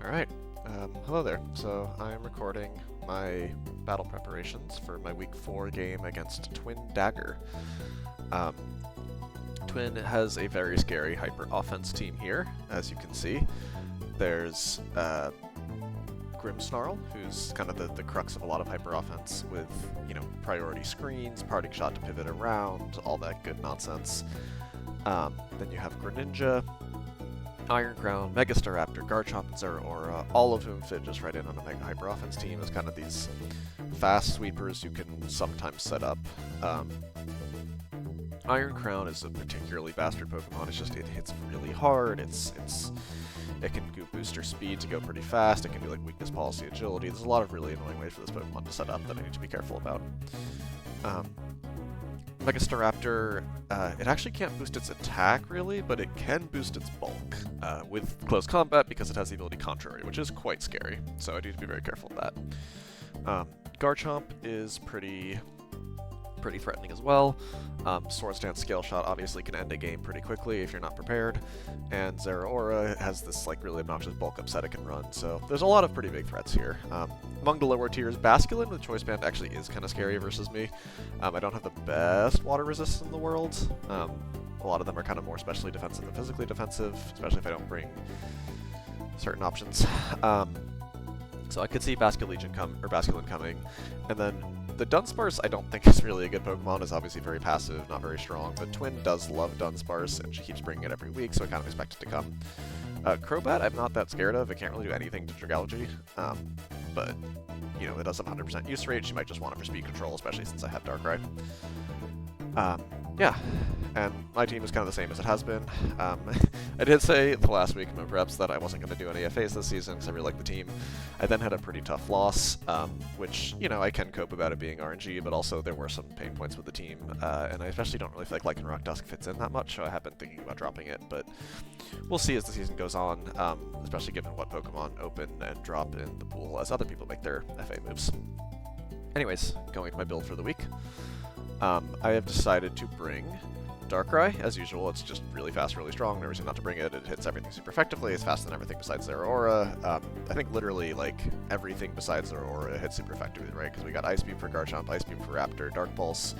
Alright, hello there. So I'm recording my battle preparations for my week 4 game against Twin Dagger. Um, Twin has a very scary hyper offense team here, as you can see. There's Grimmsnarl, who's kind of the crux of a lot of hyper offense with, priority screens, parting shot to pivot around, all that good nonsense. Then you have Greninja, Iron Crown, Megastaraptor, Garchomp, and Zeraora, all of whom fit just right in on a Mega Hyper Offense team as kind of these fast sweepers you can sometimes set up. Iron Crown is a particularly bastard Pokemon. It hits really hard. It can go booster speed to go pretty fast. It can do like weakness policy, agility. There's a lot of really annoying ways for this Pokemon to set up that I need to be careful about. Megastaraptor, it actually can't boost its attack, really, but it can boost its bulk with close combat because it has the ability Contrary, which is quite scary, so I need to be very careful of that. Garchomp is pretty threatening as well. Swords Dance Scale Shot obviously can end a game pretty quickly if you're not prepared, and Zeraora has this really obnoxious bulk upset it can run, so there's a lot of pretty big threats here. Among the lower tiers, Basculin with Choice Band actually is kind of scary versus me. I don't have the best water resistance in the world. A lot of them are kind of more specially defensive than physically defensive, especially if I don't bring certain options. So I could see Basculin coming, and then the Dunsparce I don't think is really a good Pokemon. It's obviously very passive, not very strong, but Twin does love Dunsparce, and she keeps bringing it every week, so I kind of expect it to come. Crobat I'm not that scared of. It can't really do anything to Dragalge, but, it does have 100% use rate. She might just want it for speed control, especially since I have Darkrai. Yeah, and my team is kind of the same as it has been. I did say the last week in my preps that I wasn't going to do any FAs this season because I really like the team. I then had a pretty tough loss, which, I can cope about it being RNG, but also there were some pain points with the team, and I especially don't really feel like Lycanroc Dusk fits in that much, so I have been thinking about dropping it, but we'll see as the season goes on, especially given what Pokemon open and drop in the pool as other people make their FA moves. Anyways, going to my build for the week. I have decided to bring Darkrai. As usual, it's just really fast, really strong. No reason not to bring it. It hits everything super effectively. It's faster than everything besides Zeraora. I think literally, everything besides Zeraora hits super effectively, right? Because we got Ice Beam for Garchomp, Ice Beam for Raptor, Dark Pulse,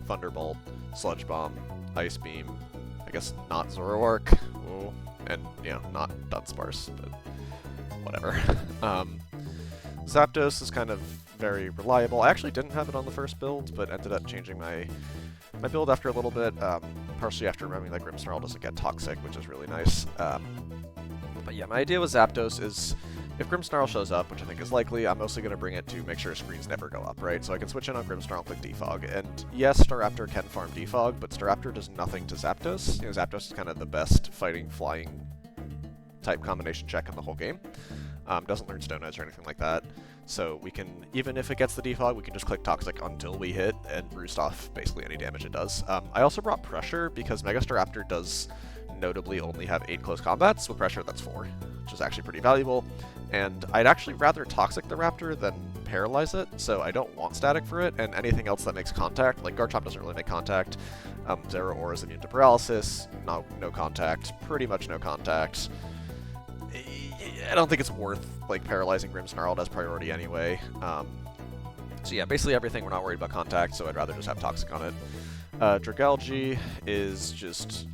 Thunderbolt, Sludge Bomb, Ice Beam, I guess not Zoroark, and, not Dunsparce, but whatever. Zapdos is kind of very reliable. I actually didn't have it on the first build, but ended up changing my build after a little bit, partially after remembering that Grimmsnarl doesn't get toxic, which is really nice. But yeah, my idea with Zapdos is if Grimmsnarl shows up, which I think is likely, I'm mostly going to bring it to make sure screens never go up, right? So I can switch in on Grimmsnarl and click Defog. And yes, Staraptor can farm Defog, but Staraptor does nothing to Zapdos. Zapdos is kind of the best fighting, flying type combination check in the whole game. Doesn't learn Stone Edge or anything like that. So we can, even if it gets the defog, we can just click Toxic until we hit and roost off basically any damage it does. I also brought Pressure because Megastaraptor does notably only have 8 close combats. With Pressure, that's 4, which is actually pretty valuable. And I'd actually rather Toxic the Raptor than Paralyze it, so I don't want Static for it, and anything else that makes contact, like Garchomp doesn't really make contact. Zeraora is immune to Paralysis, no contact, pretty much no contact. I don't think it's worth paralyzing Grimmsnarl as priority anyway. So yeah, basically everything we're not worried about contact, so I'd rather just have Toxic on it. Dragalge is just,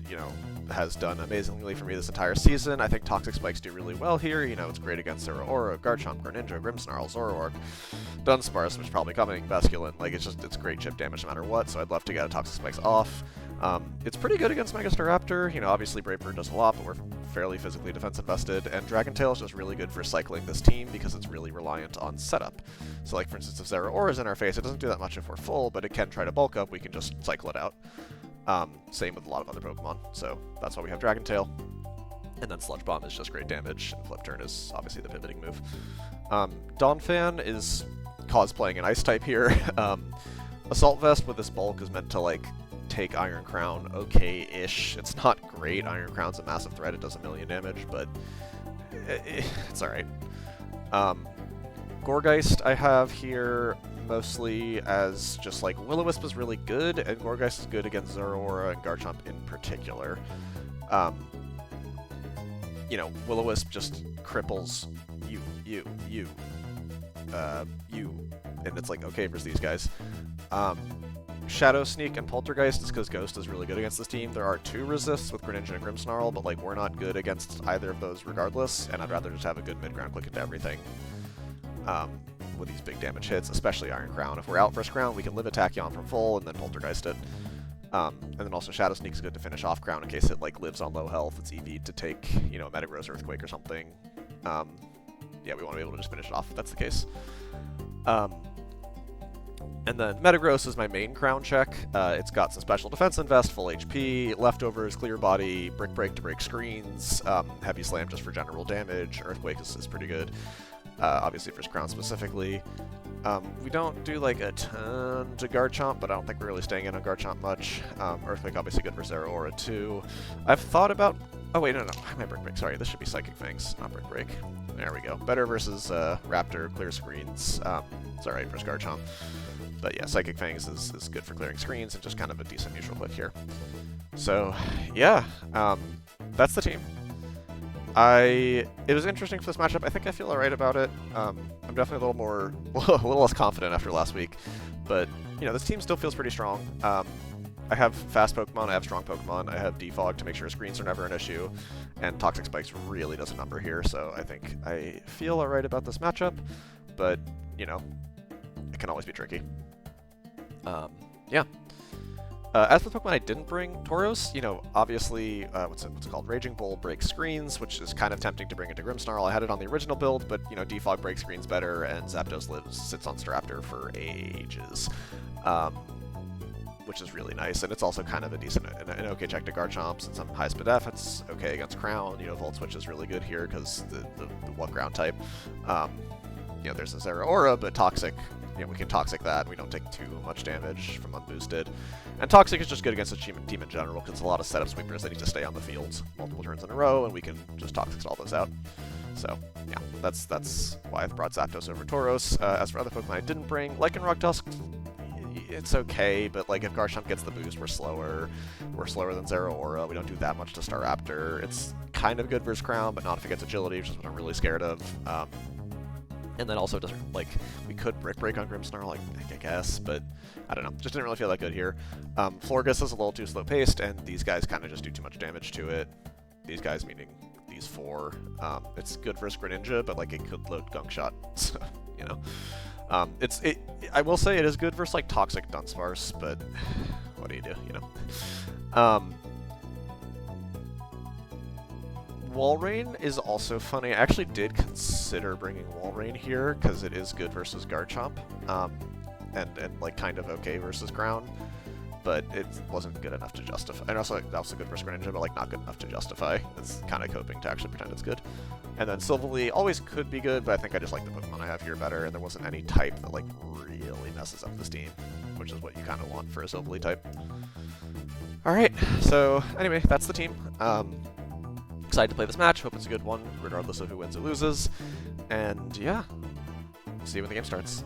has done amazingly for me this entire season. I think Toxic Spikes do really well here. It's great against Zeraora, Garchomp, Greninja, Grimmsnarl, Zoroark, Dunsparce, which is probably coming, Basculin. It's great chip damage no matter what, so I'd love to get a Toxic Spikes off. It's pretty good against Megastaraptor. Obviously Brave Bird does a lot, but we're fairly physically defense invested, and Dragon Tail is just really good for cycling this team because it's really reliant on setup. So for instance, if Zeraora is in our face, it doesn't do that much if we're full, but it can try to bulk up, we can just cycle it out. Same with a lot of other Pokemon, so that's why we have Dragon Tail. And then Sludge Bomb is just great damage, and Flip Turn is obviously the pivoting move. Donphan is cosplaying an Ice type here. Assault Vest with this bulk is meant to take Iron Crown okay-ish. It's not great. Iron Crown's a massive threat. It does a million damage, but it's alright. Gourgeist I have here mostly as just Will-O-Wisp is really good, and Gourgeist is good against Zeraora and Garchomp in particular. you know, Will-O-Wisp just cripples you, and it's like, okay versus these guys. Shadow Sneak and Poltergeist is because Ghost is really good against this team. There are 2 resists with Greninja and Grimmsnarl, but like we're not good against either of those regardless, and I'd rather just have a good mid-ground click into everything with these big damage hits, especially Iron Crown. If we're out first Crown, we can live a Tachyon from full and then Poltergeist it. And then also Shadow Sneak is good to finish off Crown in case it like lives on low health. It's EV to take, you know, Metagross Earthquake or something. Yeah, we want to be able to just finish it off if that's the case. And then Metagross is my main Crown check. It's got some special defense invest, full HP, leftovers, clear body, Brick Break to break screens, Heavy Slam just for general damage, Earthquake is pretty good, obviously for Crown specifically. We don't do like a ton to Garchomp, but I don't think we're really staying in on Garchomp much. Earthquake obviously good for Zeraora too. I've thought about... Oh wait, no, I meant Brick Break, sorry, this should be Psychic Fangs, not Brick Break. There we go. Better versus Raptor, clear screens. It's alright versus Garchomp. But yeah, Psychic Fangs is good for clearing screens and just kind of a decent neutral click here. So, yeah, that's the team. It was interesting for this matchup. I think I feel alright about it. I'm definitely a little less confident after last week. But, you know, this team still feels pretty strong. I have fast Pokemon, I have strong Pokemon, I have Defog to make sure screens are never an issue, and Toxic Spikes really does a number here, so I think I feel alright about this matchup, but, you know, it can always be tricky. Yeah. As for the Pokemon I didn't bring, Tauros, you know, obviously, what's it called? Raging Bull breaks screens, which is kind of tempting to bring into Grimmsnarl. I had it on the original build, but, you know, Defog breaks screens better, and Zapdos sits on Staraptor for ages. Which is really nice, and it's also kind of a decent, an okay check to Garchomp, since I'm high speed F, it's okay against Crown. You know, Volt Switch is really good here, because the one ground type. You know, there's a Zeraora, but Toxic, you know, we can Toxic that, and we don't take too much damage from unboosted. And Toxic is just good against the team in general, because there's a lot of setup sweepers that need to stay on the field multiple turns in a row, and we can just Toxic all those out. So, yeah, that's why I've brought Zapdos over Tauros. As for other Pokemon I didn't bring, Lycanroc Tusk, it's okay, but like if Garchomp gets the boost, we're slower. We're slower than Zeraora. We don't do that much to Staraptor. It's kind of good versus Crown, but not if it gets agility, which is what I'm really scared of. And then also doesn't, like, we could Brick Break on Grimmsnarl, like, I guess, but I don't know. Just didn't really feel that good here. Florges is a little too slow paced, and these guys kind of just do too much damage to it. These guys meaning these 4. It's good versus Greninja, but like it could load Gunk Shot, so, you know. I will say it is good versus like Toxic Dunsparce, but what do you do, you know? Walrein is also funny. I actually did consider bringing Walrein here because it is good versus Garchomp, and like kind of okay versus Ground, but it wasn't good enough to justify. And also good versus Greninja, but like not good enough to justify. It's kind of coping to actually pretend it's good. And then Silvally always could be good, but I think I just like the Pokemon I have here better, and there wasn't any type that like really messes up this team, which is what you kind of want for a Silvally type. Alright, so anyway, that's the team. Excited to play this match, hope it's a good one, regardless of who wins or loses. And yeah, see you when the game starts.